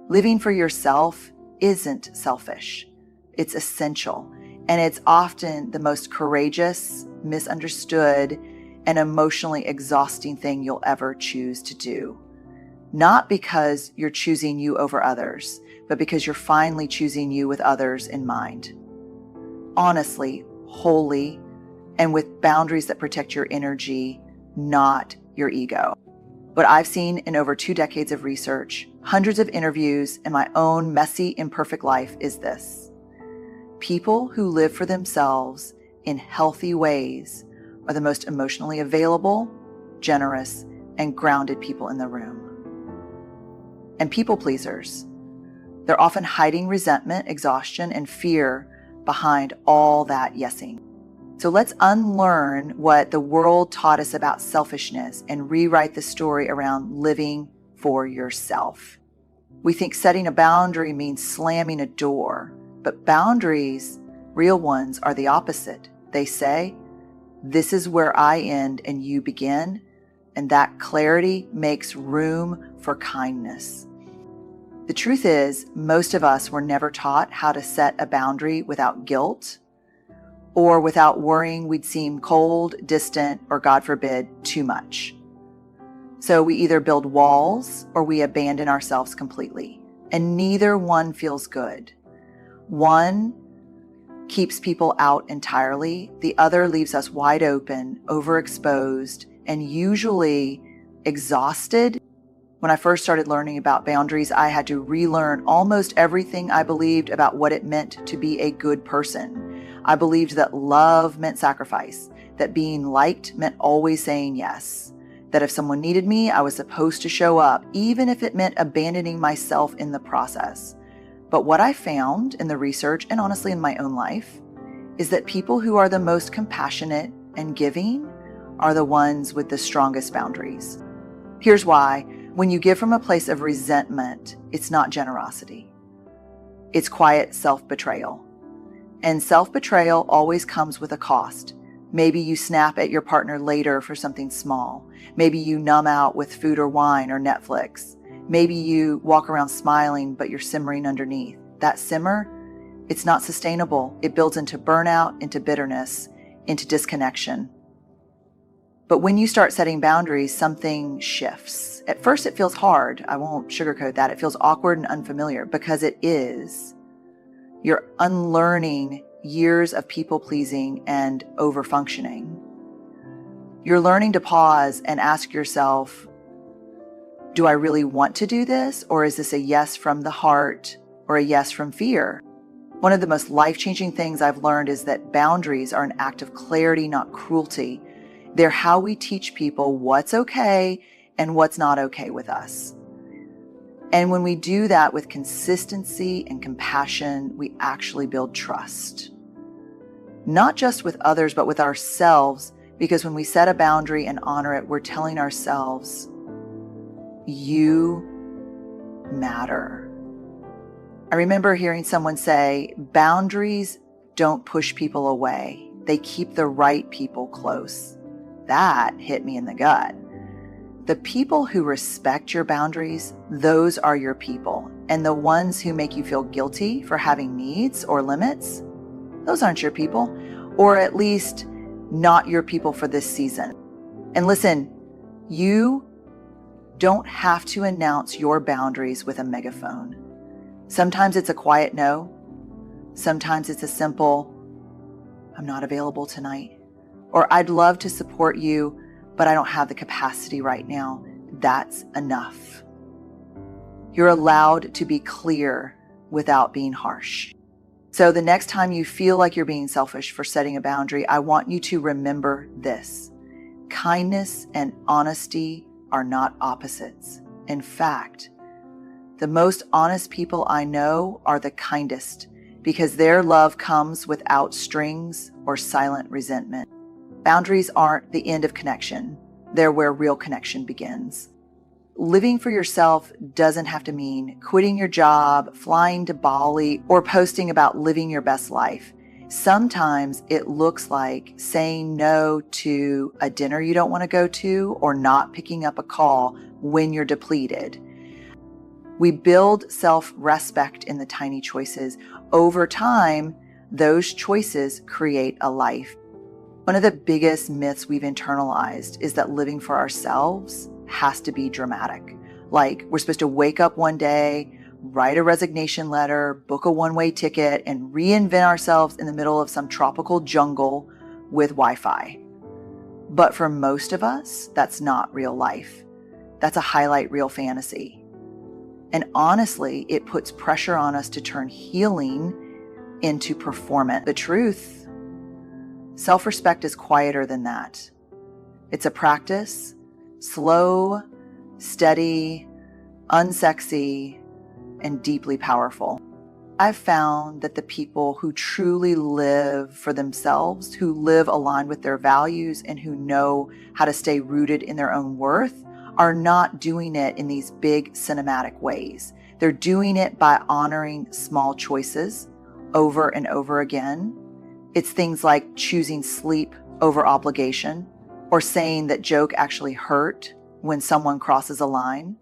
Living for yourself isn't selfish. It's essential, and it's often the most courageous, misunderstood, and emotionally exhausting thing you'll ever choose to do. Not because you're choosing you over others, but because you're finally choosing you with others in mind. Honestly, wholly, and with boundaries that protect your energy, not your ego. What I've seen in over 2 decades of research, hundreds of interviews, and my own messy, imperfect life is this: people who live for themselves in healthy ways are the most emotionally available, generous, and grounded people in the room. And people pleasers, they're often hiding resentment, exhaustion, and fear behind all that yesing. So let's unlearn what the world taught us about selfishness and rewrite the story around living for yourself. We think setting a boundary means slamming a door, but boundaries, real ones, are the opposite. They say, this is where I end and you begin, and that clarity makes room for kindness. The truth is, most of us were never taught how to set a boundary without guilt or without worrying we'd seem cold, distant, or God forbid, too much. So we either build walls or we abandon ourselves completely, and neither one feels good. One keeps people out entirely, the other leaves us wide open, overexposed, and usually exhausted. When I first started learning about boundaries, I had to relearn almost everything I believed about what it meant to be a good person. I believed that love meant sacrifice, that being liked meant always saying yes, that if someone needed me, I was supposed to show up, even if it meant abandoning myself in the process. But what I found in the research, and honestly in my own life, is that people who are the most compassionate and giving are the ones with the strongest boundaries. Here's why. When you give from a place of resentment, it's not generosity. It's quiet self-betrayal. And self-betrayal always comes with a cost. Maybe you snap at your partner later for something small. Maybe you numb out with food or wine or Netflix. Maybe you walk around smiling, but you're simmering underneath. That simmer, it's not sustainable. It builds into burnout, into bitterness, into disconnection. But when you start setting boundaries, something shifts. At first, it feels hard. I won't sugarcoat that. It feels awkward and unfamiliar because it is. You're unlearning years of people-pleasing and over-functioning. You're learning to pause and ask yourself, do I really want to do this? Or is this a yes from the heart or a yes from fear? One of the most life-changing things I've learned is that boundaries are an act of clarity, not cruelty. They're how we teach people what's okay and what's not okay with us. And when we do that with consistency and compassion, we actually build trust. Not just with others, but with ourselves, because when we set a boundary and honor it, we're telling ourselves, you matter. I remember hearing someone say, boundaries don't push people away. They keep the right people close. That hit me in the gut. The people who respect your boundaries, those are your people. And the ones who make you feel guilty for having needs or limits, those aren't your people, or at least not your people for this season. And listen, you don't have to announce your boundaries with a megaphone. Sometimes it's a quiet no. Sometimes it's a simple, I'm not available tonight. Or I'd love to support you, but I don't have the capacity right now. That's enough. You're allowed to be clear without being harsh. So the next time you feel like you're being selfish for setting a boundary, I want you to remember this. Kindness and honesty are not opposites. In fact, the most honest people I know are the kindest because their love comes without strings or silent resentment. Boundaries aren't the end of connection. They're where real connection begins. Living for yourself doesn't have to mean quitting your job, flying to Bali, or posting about living your best life. Sometimes it looks like saying no to a dinner you don't want to go to or not picking up a call when you're depleted. We build self-respect in the tiny choices. Over time, those choices create a life. One of the biggest myths we've internalized is that living for ourselves has to be dramatic. Like, we're supposed to wake up one day, write a resignation letter, book a one-way ticket, and reinvent ourselves in the middle of some tropical jungle with Wi-Fi. But for most of us, that's not real life. That's a highlight reel fantasy. And honestly, it puts pressure on us to turn healing into performance. The truth, self-respect is quieter than that. It's a practice, slow, steady, unsexy, and deeply powerful. I've found that the people who truly live for themselves, who live aligned with their values, and who know how to stay rooted in their own worth are not doing it in these big cinematic ways. They're doing it by honoring small choices over and over again. It's things like choosing sleep over obligation, or saying that joke actually hurt when someone crosses a line,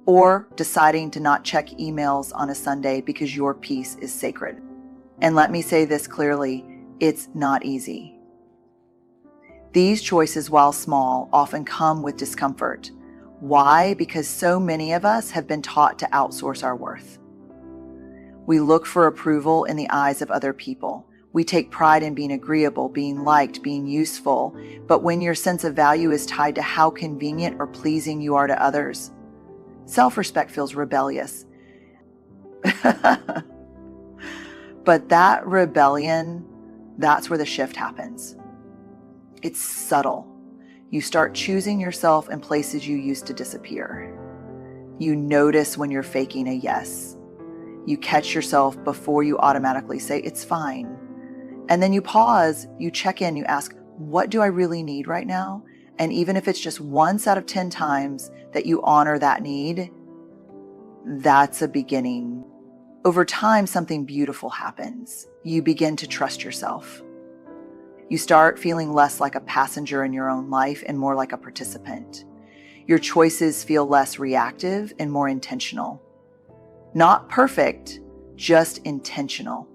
or deciding to not check emails on a Sunday because your peace is sacred. And let me say this clearly, it's not easy. These choices, while small, often come with discomfort. Why? Because so many of us have been taught to outsource our worth. We look for approval in the eyes of other people. We take pride in being agreeable, being liked, being useful. But when your sense of value is tied to how convenient or pleasing you are to others, self-respect feels rebellious. But that rebellion, that's where the shift happens. It's subtle. You start choosing yourself in places you used to disappear. You notice when you're faking a yes. You catch yourself before you automatically say, it's fine. And then you pause, you check in, you ask, what do I really need right now? And even if it's just once out of 10 times that you honor that need, that's a beginning. Over time, something beautiful happens. You begin to trust yourself. You start feeling less like a passenger in your own life and more like a participant. Your choices feel less reactive and more intentional. Not perfect, just intentional.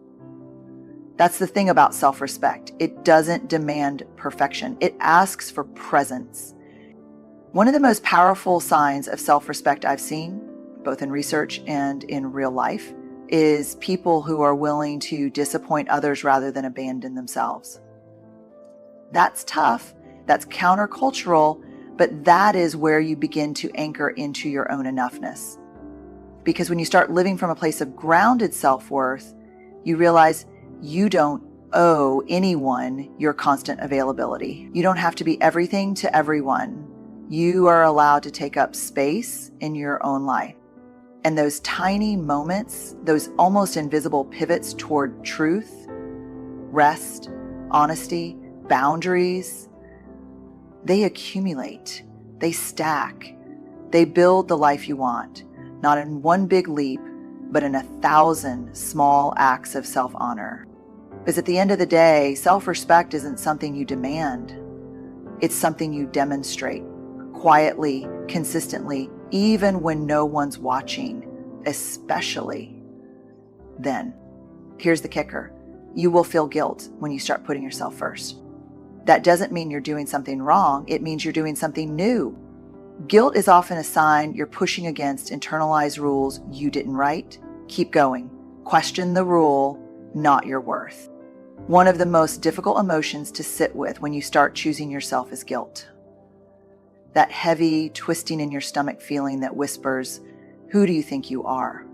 That's the thing about self-respect. It doesn't demand perfection. It asks for presence. One of the most powerful signs of self-respect I've seen, both in research and in real life, is people who are willing to disappoint others rather than abandon themselves. That's tough. That's countercultural, but that is where you begin to anchor into your own enoughness. Because when you start living from a place of grounded self-worth, you realize you don't owe anyone your constant availability. You don't have to be everything to everyone. You are allowed to take up space in your own life. And those tiny moments, those almost invisible pivots toward truth, rest, honesty, boundaries, they accumulate, they stack, they build the life you want, not in one big leap, but in 1,000 small acts of self-honor. Because at the end of the day, self-respect isn't something you demand. It's something you demonstrate quietly, consistently, even when no one's watching, especially then. Here's the kicker. You will feel guilt when you start putting yourself first. That doesn't mean you're doing something wrong. It means you're doing something new. Guilt is often a sign you're pushing against internalized rules you didn't write. Keep going. Question the rule, not your worth. One of the most difficult emotions to sit with when you start choosing yourself is guilt. That heavy, twisting in your stomach feeling that whispers, who do you think you are?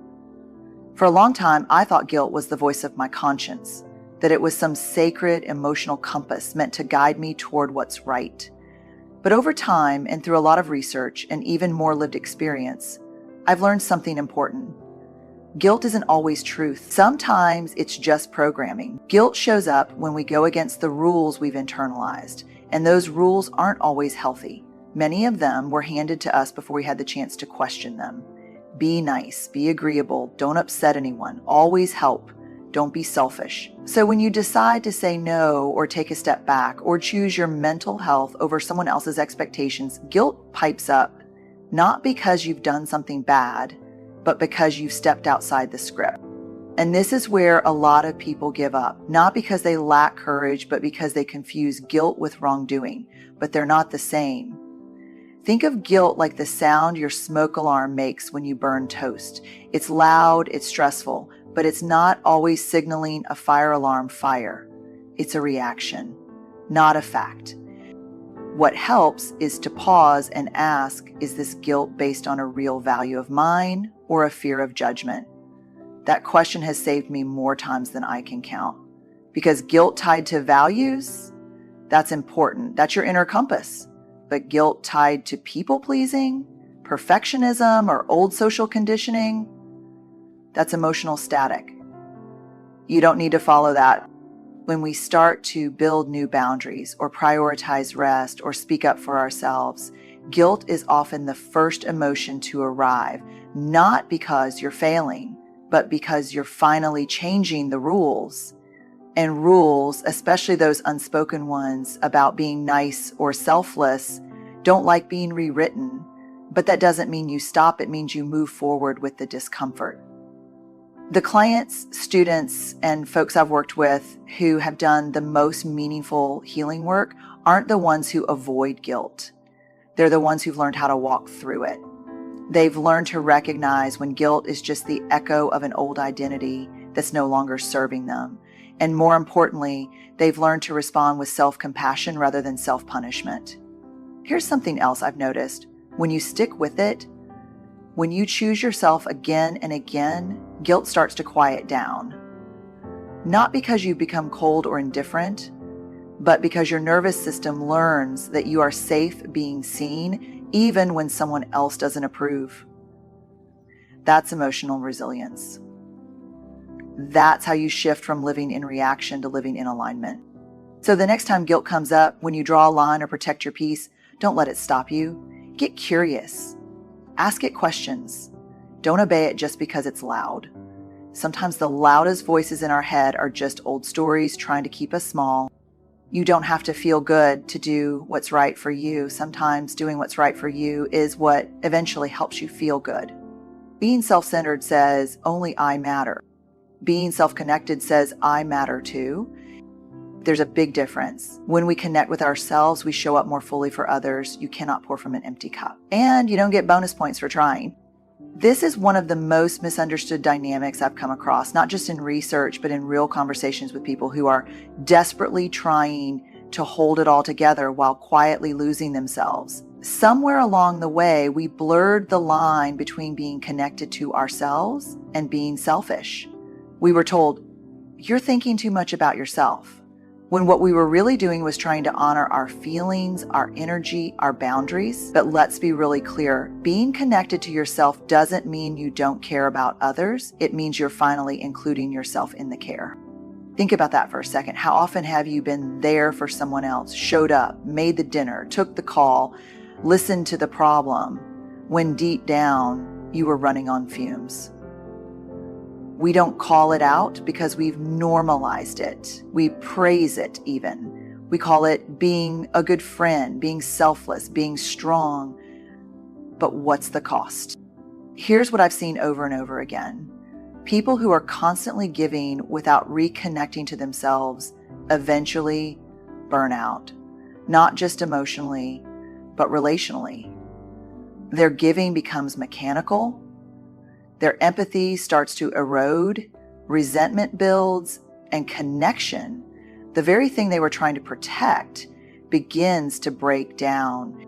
For a long time, I thought guilt was the voice of my conscience, that it was some sacred emotional compass meant to guide me toward what's right. But over time, and through a lot of research and even more lived experience, I've learned something important. Guilt isn't always truth. Sometimes it's just programming. Guilt shows up when we go against the rules we've internalized, and those rules aren't always healthy. Many of them were handed to us before we had the chance to question them. Be nice, be agreeable, don't upset anyone, always help, don't be selfish. So when you decide to say no or take a step back or choose your mental health over someone else's expectations, guilt pipes up, not because you've done something bad, but because you've stepped outside the script. And this is where a lot of people give up, not because they lack courage, but because they confuse guilt with wrongdoing, but they're not the same. Think of guilt like the sound your smoke alarm makes when you burn toast. It's loud, it's stressful, but it's not always signaling a fire alarm fire. It's a reaction, not a fact. What helps is to pause and ask, is this guilt based on a real value of mine or a fear of judgment? That question has saved me more times than I can count. Because guilt tied to values, that's important. That's your inner compass. But guilt tied to people-pleasing, perfectionism, or old social conditioning, that's emotional static. You don't need to follow that. When we start to build new boundaries or prioritize rest or speak up for ourselves, guilt is often the first emotion to arrive, not because you're failing, but because you're finally changing the rules. And rules, especially those unspoken ones about being nice or selfless, don't like being rewritten. But that doesn't mean you stop. It means you move forward with the discomfort. The clients, students, and folks I've worked with who have done the most meaningful healing work aren't the ones who avoid guilt. They're the ones who've learned how to walk through it. They've learned to recognize when guilt is just the echo of an old identity that's no longer serving them. And more importantly, they've learned to respond with self-compassion rather than self-punishment. Here's something else I've noticed. When you stick with it, when you choose yourself again and again, guilt starts to quiet down. Not because you become cold or indifferent, but because your nervous system learns that you are safe being seen even when someone else doesn't approve. That's emotional resilience. That's how you shift from living in reaction to living in alignment. So the next time guilt comes up, when you draw a line or protect your peace, don't let it stop you. Get curious. Ask it questions. Don't obey it just because it's loud. Sometimes the loudest voices in our head are just old stories trying to keep us small. You don't have to feel good to do what's right for you. Sometimes doing what's right for you is what eventually helps you feel good. Being self-centered says, only I matter. Being self-connected says, I matter too. There's a big difference. When we connect with ourselves, we show up more fully for others. You cannot pour from an empty cup. And you don't get bonus points for trying. This is one of the most misunderstood dynamics I've come across, not just in research, but in real conversations with people who are desperately trying to hold it all together while quietly losing themselves. Somewhere along the way, we blurred the line between being connected to ourselves and being selfish. We were told, you're thinking too much about yourself, when what we were really doing was trying to honor our feelings, our energy, our boundaries. But let's be really clear. Being connected to yourself doesn't mean you don't care about others. It means you're finally including yourself in the care. Think about that for a second. How often have you been there for someone else, showed up, made the dinner, took the call, listened to the problem, when deep down you were running on fumes? We don't call it out because we've normalized it. We praise it even. We call it being a good friend, being selfless, being strong. But what's the cost? Here's what I've seen over and over again. People who are constantly giving without reconnecting to themselves eventually burn out, not just emotionally, but relationally. Their giving becomes mechanical. Their empathy starts to erode, resentment builds, and connection, the very thing they were trying to protect, begins to break down.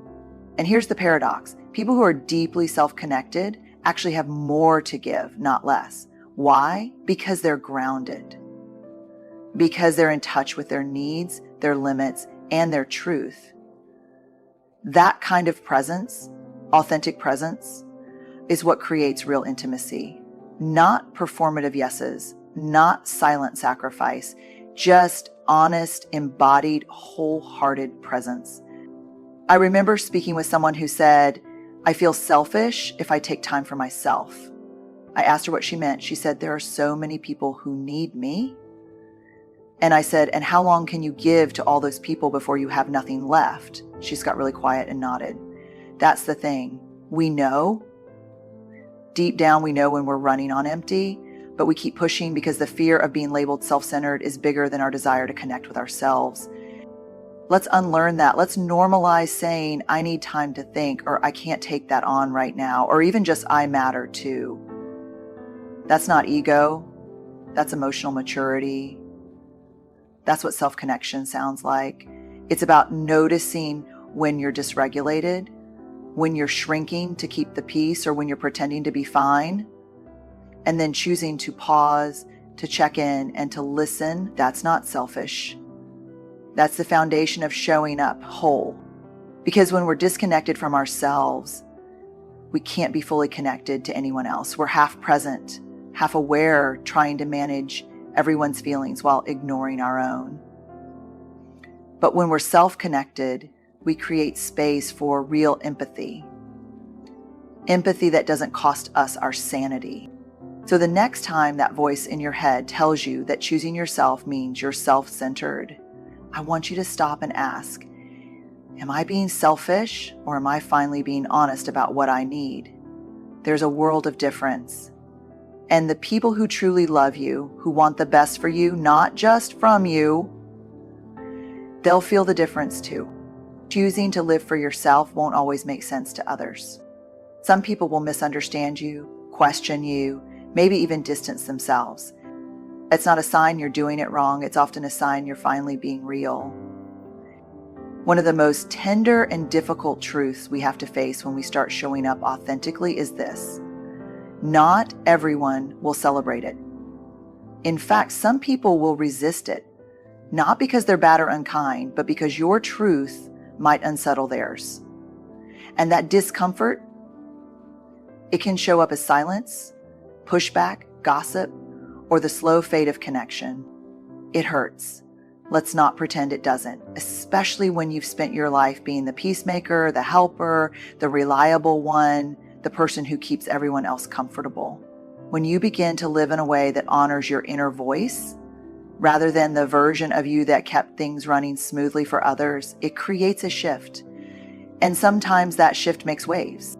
And here's the paradox. People who are deeply self-connected actually have more to give, not less. Why? Because they're grounded. Because they're in touch with their needs, their limits, and their truth. That kind of presence, authentic presence, is what creates real intimacy. Not performative yeses, not silent sacrifice, just honest, embodied, wholehearted presence. I remember speaking with someone who said, I feel selfish if I take time for myself. I asked her what she meant. She said, there are so many people who need me. And I said, and how long can you give to all those people before you have nothing left? She just got really quiet and nodded. That's the thing. We know Deep down, we know when we're running on empty, but we keep pushing because the fear of being labeled self-centered is bigger than our desire to connect with ourselves. Let's unlearn that. Let's normalize saying, I need time to think, or I can't take that on right now, or even just I matter too. That's not ego. That's emotional maturity. That's what self-connection sounds like. It's about noticing when you're dysregulated, when you're shrinking to keep the peace, or when you're pretending to be fine, and then choosing to pause, to check in, and to listen. That's not selfish. That's the foundation of showing up whole. Because when we're disconnected from ourselves, we can't be fully connected to anyone else. We're half present, half aware, trying to manage everyone's feelings while ignoring our own. But when we're self-connected, we create space for real empathy. Empathy that doesn't cost us our sanity. So the next time that voice in your head tells you that choosing yourself means you're self-centered, I want you to stop and ask, am I being selfish, or am I finally being honest about what I need? There's a world of difference. And the people who truly love you, who want the best for you, not just from you, they'll feel the difference too. Choosing to live for yourself won't always make sense to others. Some people will misunderstand you, question you, maybe even distance themselves. It's not a sign you're doing it wrong. It's often a sign you're finally being real. One of the most tender and difficult truths we have to face when we start showing up authentically is this: not everyone will celebrate it. In fact, some people will resist it, not because they're bad or unkind, but because your truth might unsettle theirs. And that discomfort, it can show up as silence, pushback, gossip, or the slow fade of connection. It hurts. Let's not pretend it doesn't, especially when you've spent your life being the peacemaker, the helper, the reliable one, the person who keeps everyone else comfortable. When you begin to live in a way that honors your inner voice, rather than the version of you that kept things running smoothly for others, it creates a shift. And sometimes that shift makes waves.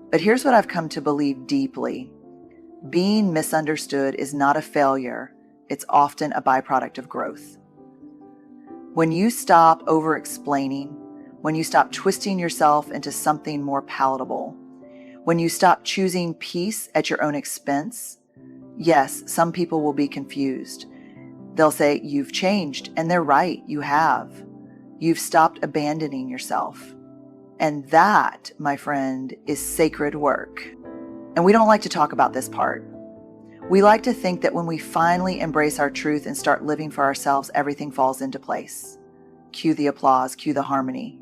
But here's what I've come to believe deeply. Being misunderstood is not a failure. It's often a byproduct of growth. When you stop over-explaining, when you stop twisting yourself into something more palatable, when you stop choosing peace at your own expense, yes, some people will be confused. They'll say, you've changed, and they're right, you have. You've stopped abandoning yourself. And that, my friend, is sacred work. And we don't like to talk about this part. We like to think that when we finally embrace our truth and start living for ourselves, everything falls into place. Cue the applause, cue the harmony.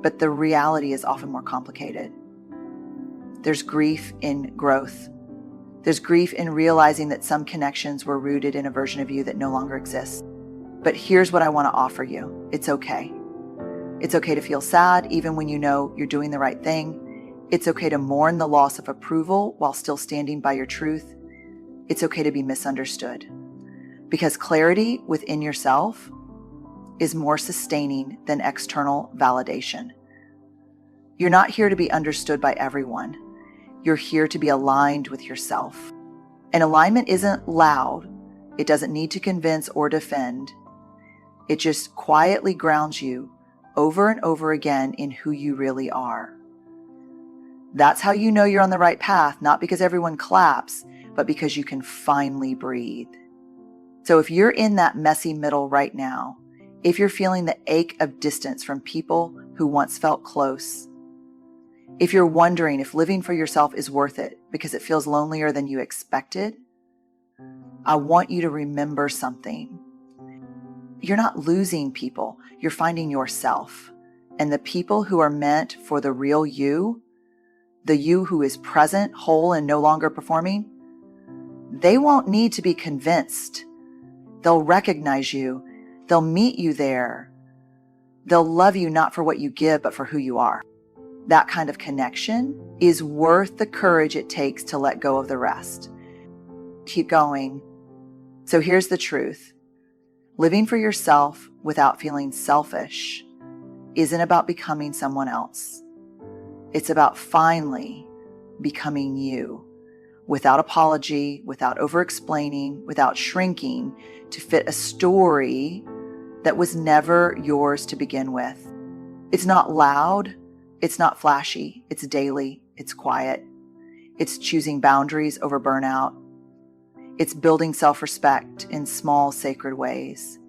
But the reality is often more complicated. There's grief in growth. There's grief in realizing that some connections were rooted in a version of you that no longer exists. But here's what I want to offer you. It's okay. It's okay to feel sad even when you know you're doing the right thing. It's okay to mourn the loss of approval while still standing by your truth. It's okay to be misunderstood. Because clarity within yourself is more sustaining than external validation. You're not here to be understood by everyone. You're here to be aligned with yourself. And alignment isn't loud. It doesn't need to convince or defend. It just quietly grounds you over and over again in who you really are. That's how you know you're on the right path, not because everyone claps, but because you can finally breathe. So if you're in that messy middle right now, if you're feeling the ache of distance from people who once felt close, if you're wondering if living for yourself is worth it because it feels lonelier than you expected, I want you to remember something. You're not losing people, you're finding yourself. And the people who are meant for the real you, the you who is present, whole, and no longer performing, they won't need to be convinced. They'll recognize you. They'll meet you there. They'll love you not for what you give, but for who you are. That kind of connection is worth the courage it takes to let go of the rest. Keep going. So here's the truth. Living for yourself without feeling selfish isn't about becoming someone else. It's about finally becoming you. without apology, without over-explaining, without shrinking to fit a story that was never yours to begin with. It's not loud. It's not flashy. It's daily. It's quiet. It's choosing boundaries over burnout. It's building self-respect in small, sacred ways.